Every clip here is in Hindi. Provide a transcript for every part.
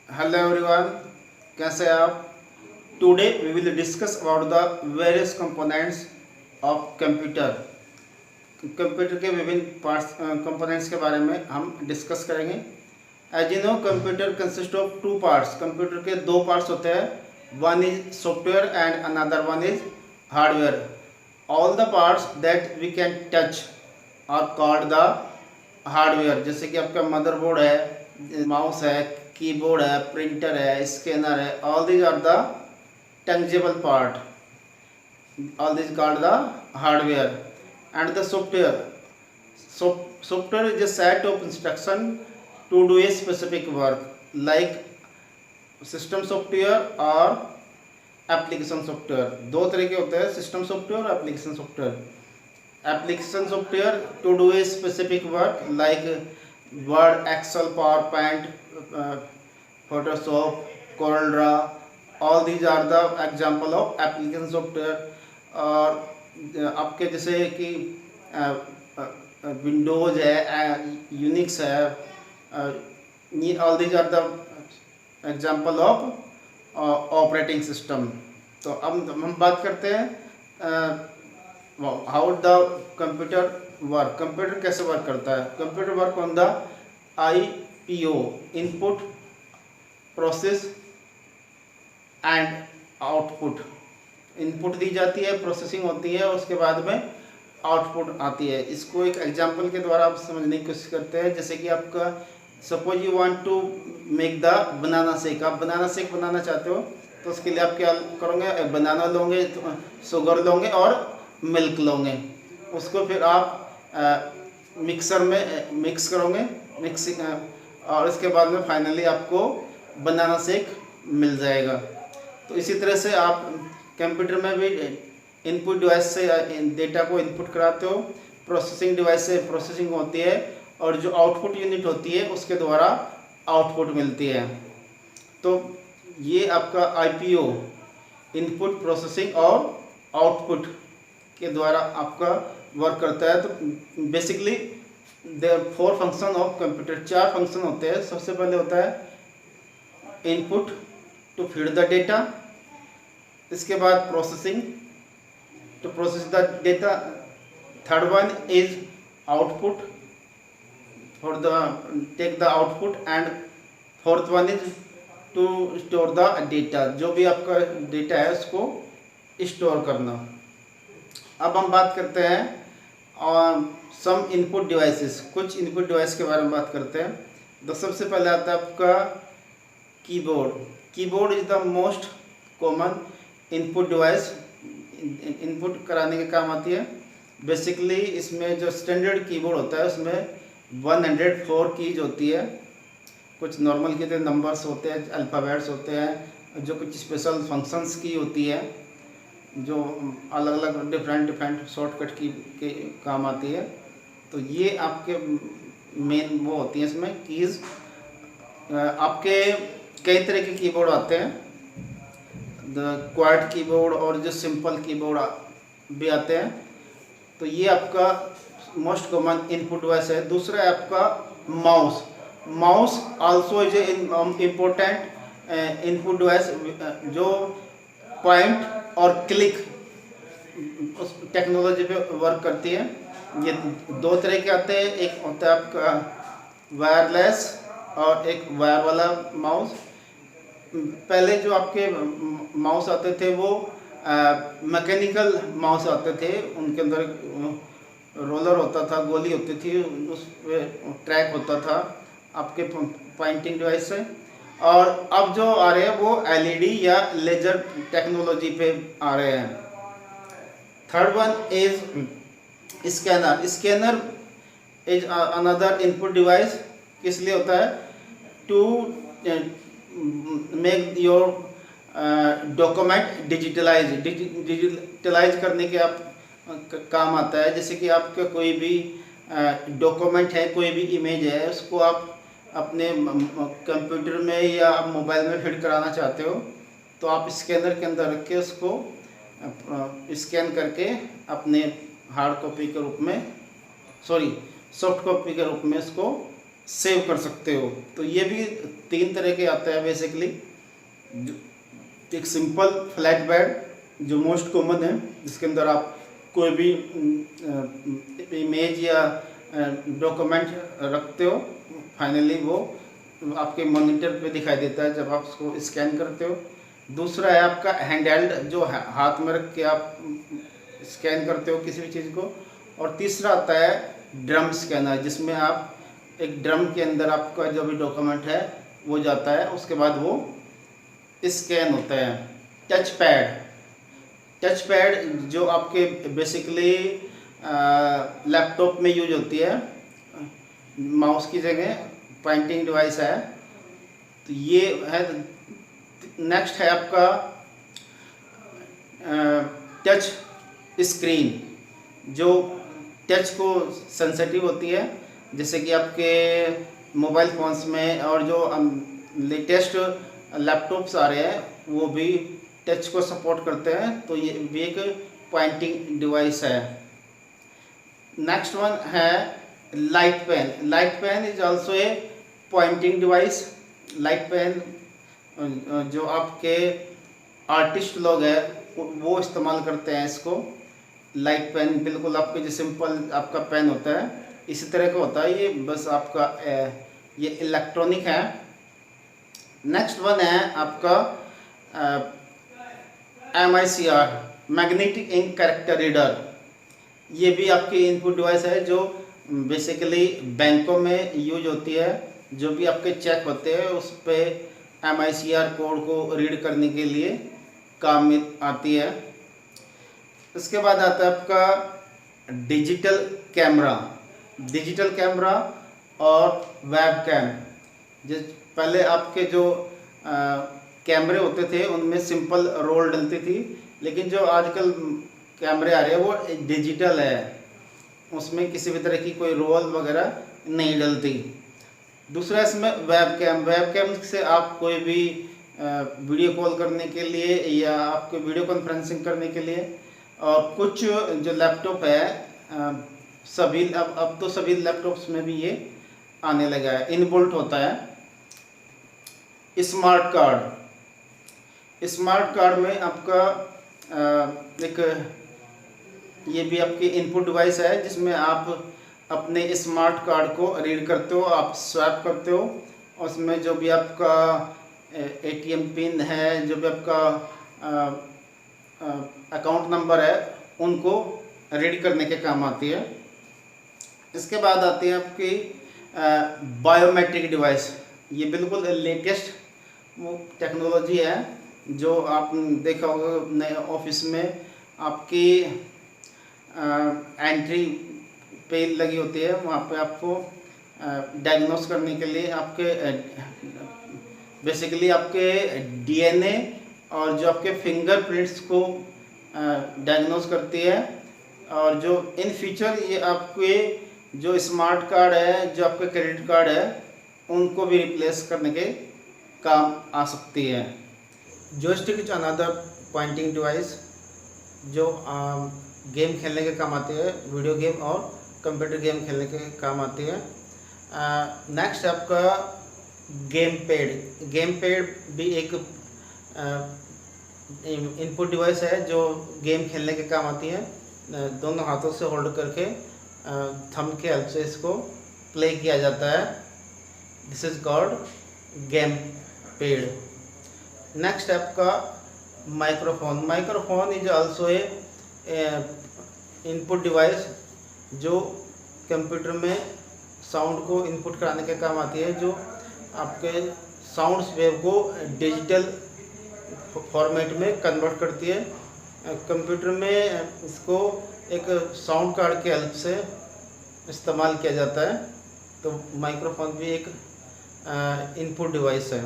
हेलो एवरीवन, कैसे हैं आप। Today we will discuss about the various components of computer. Computer के विभिन्न पार्ट्स कंपोनेंट्स के बारे में हम डिस्कस करेंगे। As you know, computer consist of two parts. Computer के दो पार्ट्स होते हैं, one is software and another one is hardware. All the parts that we can touch are called the hardware. जैसे कि आपका मदरबोर्ड है, माउस है, कीबोर्ड है, प्रिंटर है, स्कैनर है, all these are the tangible part, all these called the hardware. And the software is a set of instruction to do a specific work, like system software और एप्लीकेशन सॉफ्टवेयर। दो तरह के होते हैं, सिस्टम सॉफ्टवेयर और application software. Application software to do a specific work like Word, Excel, PowerPoint, Photoshop, CorelDRAW, all these are the example of application software. और आपके जैसे कि विंडोज है, यूनिक्स है, all these are the example of operating system. तो अब हम बात करते हैं हाउ द कंप्यूटर वर्क। कंप्यूटर कैसे वर्क करता है। Computer work on the IPO, input process and output. Input दी जाती है, प्रोसेसिंग होती है, उसके बाद में आउटपुट आती है। इसको एक एग्जांपल के द्वारा आप समझने की कोशिश करते हैं। जैसे कि आपका suppose you want to make the banana shake. आप बनाना शेक बनाना चाहते हो तो उसके लिए आप क्या करोगे, बनाना लोगे, शुगर लोगे और मिल्क लोगे। उसको फिर आप मिक्सर में मिक्स करोगे, मिक्सिंग, और इसके बाद में फाइनली आपको बनाना शेक मिल जाएगा। तो इसी तरह से आप कंप्यूटर में भी इनपुट डिवाइस से डेटा को इनपुट कराते हो, प्रोसेसिंग डिवाइस से प्रोसेसिंग होती है, और जो आउटपुट यूनिट होती है उसके द्वारा आउटपुट मिलती है। तो ये आपका IPO, इनपुट, प्रोसेसिंग और आउटपुट के द्वारा आपका वर्क करता है। तो basically there four function of computer, चार फंक्शन होते हैं। सबसे पहले होता है input to feed the data, इसके बाद processing to process the data, third one is output for the take the output, and fourth one is to store the data. जो भी आपका डेटा है उसको स्टोर करना। अब हम बात करते हैं सम इनपुट डिवाइसेस, कुछ इनपुट डिवाइस के बारे में बात करते हैं। तो सबसे पहले आता है आपका keyboard. Keyboard is the most common input device, input कराने के काम आती है। बेसिकली इसमें जो स्टैंडर्ड कीबोर्ड होता है उसमें 104 कीज होती है। कुछ नॉर्मल की तो नंबर्स होते हैं, अल्फ़ाबेट्स होते हैं, जो कुछ स्पेशल फंक्शंस की होती है, जो अलग अलग डिफरेंट शॉर्टकट की के काम आती है। तो ये आपके मेन वो होती हैं इसमें कीज़। आपके कई तरह के कीबोर्ड आते हैं, द क्वाड कीबोर्ड और जो सिंपल कीबोर्ड भी आते हैं। तो ये आपका मोस्ट कॉमन इनपुट डिवाइस है। दूसरा है आपका mouse. Mouse also is a important input device, जो पॉइंट और क्लिक उस टेक्नोलॉजी पे वर्क करती है। ये दो तरह के आते हैं, एक होता है आपका वायरलेस और एक वायर वाला माउस। पहले जो आपके माउस आते थे वो मैकेनिकल माउस आते थे, उनके अंदर रोलर होता था, गोली होती थी, उस पर ट्रैक होता था आपके पॉइंटिंग डिवाइस से। और अब जो आ रहे हैं वो LED या लेजर टेक्नोलॉजी पे आ रहे हैं। Third one is scanner. Scanner is another input device. किस लिए होता है, to make your document digitalize करने के आप काम आता है। जैसे कि आपका कोई भी डॉक्यूमेंट है, कोई भी इमेज है, उसको आप अपने कंप्यूटर में या मोबाइल में फिट कराना चाहते हो, तो आप स्कैनर के अंदर रख के उसको स्कैन करके अपने हार्ड कॉपी के रूप में, सॉफ्ट कॉपी के रूप में इसको सेव कर सकते हो। तो ये भी 3 तरह के आते हैं बेसिकली। एक सिंपल फ्लैट बेड जो मोस्ट कॉमन है, जिसके अंदर आप कोई भी इमेज या डॉक्यूमेंट रखते हो, फाइनली वो आपके मॉनिटर पे दिखाई देता है जब आप उसको स्कैन करते हो। दूसरा है आपका हैंडहेल्ड, जो हाथ में रख के आप स्कैन करते हो किसी भी चीज़ को। और तीसरा आता है ड्रम स्कैनर, जिसमें आप एक ड्रम के अंदर आपका जो भी डॉक्यूमेंट है वो जाता है, उसके बाद वो स्कैन होता है। टच पैड जो आपके बेसिकली लैपटॉप में यूज होती है, माउस की जगह पॉइंटिंग डिवाइस है। तो ये है। नेक्स्ट है आपका टच स्क्रीन, जो टच को सेंसिटिव होती है, जैसे कि आपके मोबाइल फ़ोन्स में और जो लेटेस्ट लैपटॉप्स आ रहे हैं वो भी टच को सपोर्ट करते हैं। तो ये भी एक पॉइंटिंग डिवाइस है। नेक्स्ट वन है light pen. Light pen is also a pointing device. Light pen जो आपके आर्टिस्ट लोग हैं वो इस्तेमाल करते हैं इसको। लाइट पेन बिल्कुल आपके जो सिंपल आपका पेन होता है इसी तरह का होता है ये, बस आपका ये इलेक्ट्रॉनिक है। नेक्स्ट वन है आपका MICR, magnetic ink character reader. ये भी आपकी इनपुट डिवाइस है जो बेसिकली बैंकों में यूज होती है। जो भी आपके चेक होते हैं उस पर MICR कोड को रीड करने के लिए काम में आती है। इसके बाद आता है आपका डिजिटल कैमरा। डिजिटल कैमरा और वेब कैम। जिस पहले आपके जो कैमरे होते थे उनमें सिंपल रोल डलती थी, लेकिन जो आजकल कैमरे आ रहे हैं वो डिजिटल है, उसमें किसी भी तरह की कोई रोल वगैरह नहीं डलती। दूसरा इसमें वेब कैम। वेब कैम से आप कोई भी वीडियो कॉल करने के लिए या आपको वीडियो कॉन्फ्रेंसिंग करने के लिए, और कुछ जो लैपटॉप है सभी अब तो सभी लैपटॉप्स में भी ये आने लगा है, इनबिल्ट होता है। Smart card. स्मार्ट कार्ड में आपका एक ये भी आपकी इनपुट डिवाइस है जिसमें आप अपने स्मार्ट कार्ड को रीड करते हो, आप स्वैप करते हो। उसमें जो भी आपका ATM पिन है, जो भी आपका अकाउंट नंबर है, उनको रीड करने के काम आती है। इसके बाद आती है आपकी बायोमेट्रिक डिवाइस। ये बिल्कुल लेटेस्ट वो टेक्नोलॉजी है जो आप देखा होगा नए ऑफिस में आपकी एंट्री पे लगी होती है, वहाँ पे आपको डायग्नोस करने के लिए आपके बेसिकली आपके DNA और जो आपके फिंगरप्रिंट्स को डायग्नोस करती है। और जो इन फ्यूचर ये आपके जो स्मार्ट कार्ड है, जो आपके क्रेडिट कार्ड है, उनको भी रिप्लेस करने के काम आ सकती है। Joystick is another pointing device जो गेम खेलने के काम आती है, वीडियो गेम और कंप्यूटर गेम खेलने के काम आती है। नेक्स्ट आपका गेम पैड। गेम पैड भी एक इनपुट डिवाइस है जो गेम खेलने के काम आती है। दोनों हाथों से होल्ड करके थंब के हेल्प से इसको प्ले किया जाता है। This is called game pad. Next आपका microphone. Microphone is also a input device जो कंप्यूटर में साउंड को इनपुट कराने के काम आती है, जो आपके साउंड्स वेव को डिजिटल फॉर्मेट में कन्वर्ट करती है। कंप्यूटर में इसको एक साउंड कार्ड के हेल्प से इस्तेमाल किया जाता है। तो माइक्रोफोन भी एक इनपुट डिवाइस है।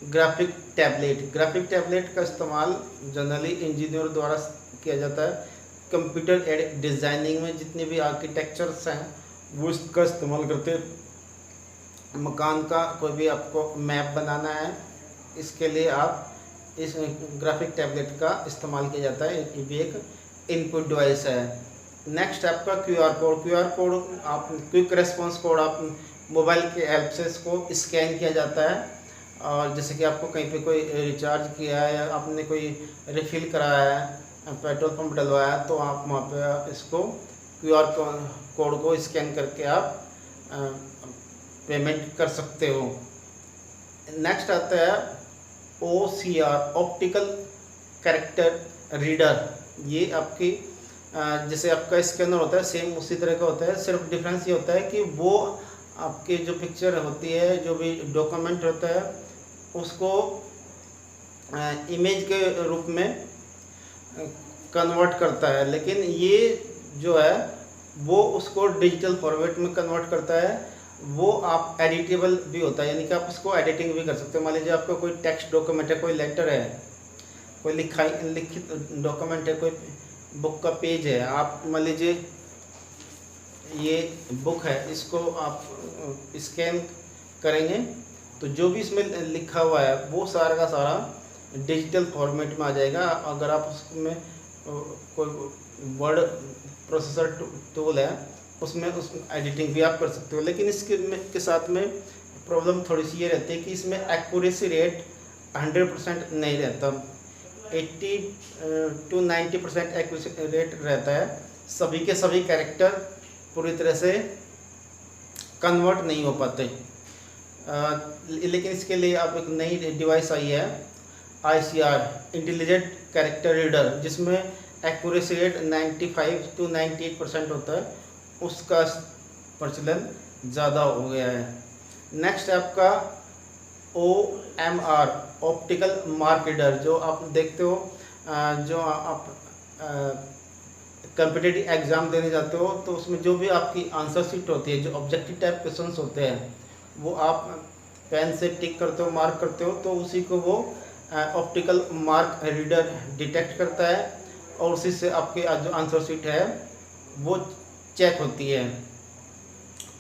Graphic tablet. ग्राफिक टैबलेट का इस्तेमाल जनरली इंजीनियर द्वारा किया जाता है। कंप्यूटर एडेड डिज़ाइनिंग में जितने भी आर्किटेक्चर्स हैं वो इसका इस्तेमाल करते हैं। मकान का कोई भी आपको मैप बनाना है, इसके लिए आप इस ग्राफिक टैबलेट का इस्तेमाल किया जाता है। ये भी एक इनपुट डिवाइस है। नेक्स्ट आपका QR कोड। QR कोड आप क्विक रेस्पॉन्स कोड आप मोबाइल के हेल्प से इसको स्कैन किया जाता है, और जैसे कि आपको कहीं पे कोई रिचार्ज किया है या आपने कोई रिफ़िल कराया है, पेट्रोल पंप डलवाया है, तो आप वहाँ पे इसको QR कोड को स्कैन करके आप पेमेंट कर सकते हो। नेक्स्ट आता है OCR, ऑप्टिकल कैरेक्टर रीडर। ये आपकी जैसे आपका स्कैनर होता है सेम उसी तरह का होता है, सिर्फ डिफरेंस ये होता है कि वो आपकी जो पिक्चर होती है, जो भी डॉक्यूमेंट होता है, उसको इमेज के रूप में कन्वर्ट करता है, लेकिन ये जो है वो उसको डिजिटल फॉर्मेट में कन्वर्ट करता है। वो आप एडिटेबल भी होता है, यानी कि आप उसको एडिटिंग भी कर सकते हो। मान लीजिए आपका कोई टेक्स्ट डॉक्यूमेंट है, कोई लेटर है, कोई लिखित डॉक्यूमेंट है, कोई बुक का पेज है, आप मान लीजिए ये बुक है, इसको आप स्कैन करेंगे तो जो भी इसमें लिखा हुआ है वो सारा का सारा डिजिटल फॉर्मेट में आ जाएगा। अगर आप उसमें कोई वर्ड प्रोसेसर टूल है उसमें एडिटिंग भी आप कर सकते हो, लेकिन इसके साथ में प्रॉब्लम थोड़ी सी ये रहती है कि इसमें एक्यूरेसी रेट 100% नहीं रहता, 80 to 90% एक्यूरेसी रेट रहता है। सभी के सभी कैरेक्टर पूरी तरह से कन्वर्ट नहीं हो पाते। लेकिन इसके लिए अब एक नई डिवाइस आई है ICR, इंटेलिजेंट कैरेक्टर रीडर, जिसमें एक्यूरेसी रेट 95 to 98% होता है, उसका प्रचलन ज़्यादा हो गया है। नेक्स्ट है आपका OMR, ऑप्टिकल मार्क रीडर, जो आप देखते हो जो आप कॉम्पिटिटिव एग्ज़ाम देने जाते हो तो उसमें जो भी आपकी आंसर शीट होती है, जो ऑब्जेक्टिव टाइप क्वेश्चंस होते हैं, वो आप पेन से टिक करते हो, मार्क करते हो, तो उसी को वो ऑप्टिकल मार्क रीडर डिटेक्ट करता है और उसी से आपके जो आंसर शीट है वो चेक होती है।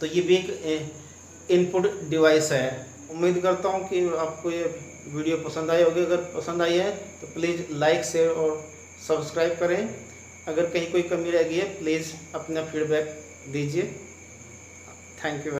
तो ये भी एक इनपुट डिवाइस है। उम्मीद करता हूँ कि आपको ये वीडियो पसंद आई होगी। अगर पसंद आई है तो प्लीज़ लाइक, शेयर और सब्सक्राइब करें। अगर कहीं कोई कमी रह गई है प्लीज़ अपना फीडबैक दीजिए। Thank you.